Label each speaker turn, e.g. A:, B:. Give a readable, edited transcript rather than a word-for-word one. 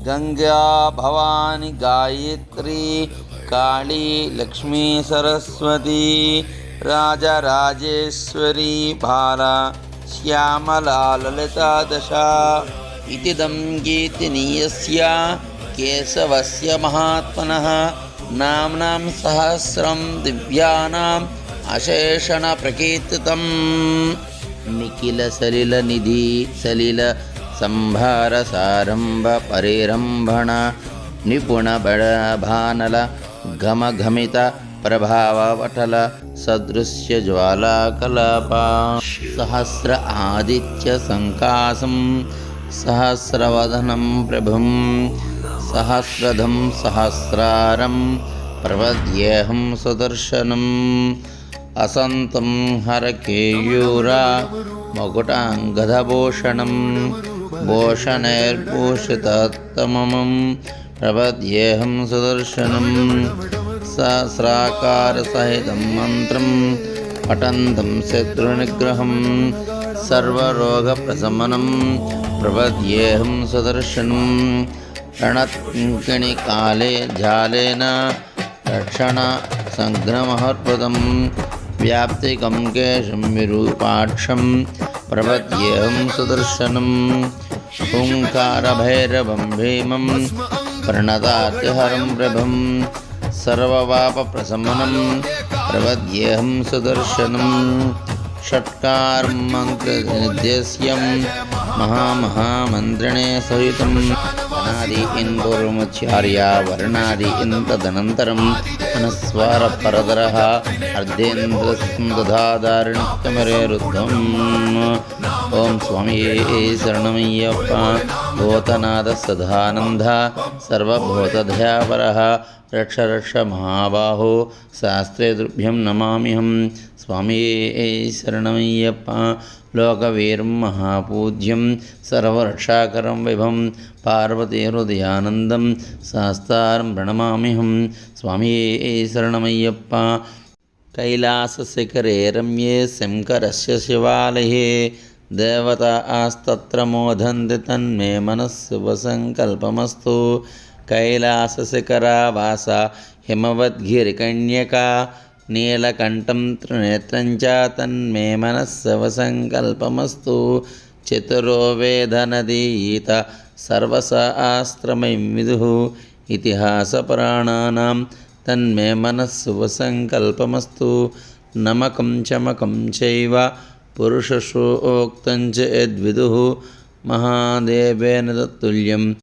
A: गंगा भवानी गायत्री काली लक्ष्मी सरस्वती राजराजेश्वरी बाला श्यामला ललिता दशा इतिदं गीतिनीयस्य केशवस्य महात्मनः नाम्नां सहस्रं दिव्यानाम् अशेषण प्रकीर्तितम् निखिल सलिल निधि सलिल संभार सारंभ परिरंभण निपुण बड़भानल घम घमित प्रभाव वटल सदृश्य ज्वाला कलापा सहस्र आदित्य संकासं सहस्रवदनं प्रभुं सहस्रधं सहस्रारं प्रपद्येऽहं सुदर्शनम् असंतं हरकेयूरा मकुटाङ्गदभूषणं भूषणैर्भूषितोत्तमं प्रपद्येऽहं सुदर्शनं सहस्राकारसहितं मन्त्रं पठन्तं शत्रुनिग्रहं सर्वरोगप्रशमनं प्रपद्येऽहं सुदर्शनं रणत्किणिकाले जालेन रक्षण संग्रमहर्पदं व्याप्तिकं केशं विरूपाक्षं प्रपद्येऽहं सुदर्शनं हुंकारभैरवं भीमं प्रणतात्यहरं प्रभं सर्वपापप्रशमनं प्रपद्येऽहं सुदर्शनं षट्कारमन्त्रनिर्देश्यं महामहामन्त्रिणे सहितं अनादि इन्दुर्मुच्चार्य वर्णादि तदनन्तरं अनुस्वार परदरः अर्धेन्द्रं दधाधारणित्यमरेरुद्धम् ओं स्वामिये शरणमय्यप्प भूतनाथ सदानंद सर्वभूतदयापरः रक्ष रक्ष महाबाहो शास्त्रे तुभ्यं नमाम्यहं स्वामिये शरणमय्यप्प लोकवीरं महापूज्यं सर्वरक्षाकरं विभं पार्वतीहृदयानन्दं शास्तारं प्रणमाम्यहं स्वामिये शरणमय्यप्प कैलासशिखरे रम्ये शङ्करस्य शिवालये देवतास्तत्र मोदन्ति तन्मे मनस्सुभसङ्कल्पमस्तु कैलासशिखरावास हिमवद्गिरिकन्यका नीलकण्ठं त्रिनेत्रं च तन्मे मनस्सुभसङ्कल्पमस्तु चतुरो वेदनदीत सर्वशास्त्रमयं विदुः इतिहासपुराणानां तन्मे मनस्सुभसङ्कल्पमस्तु नमकं चमकं चैव पुरुषसूक्तं च यद्विदुः महादेवेन तत्तुल्यम्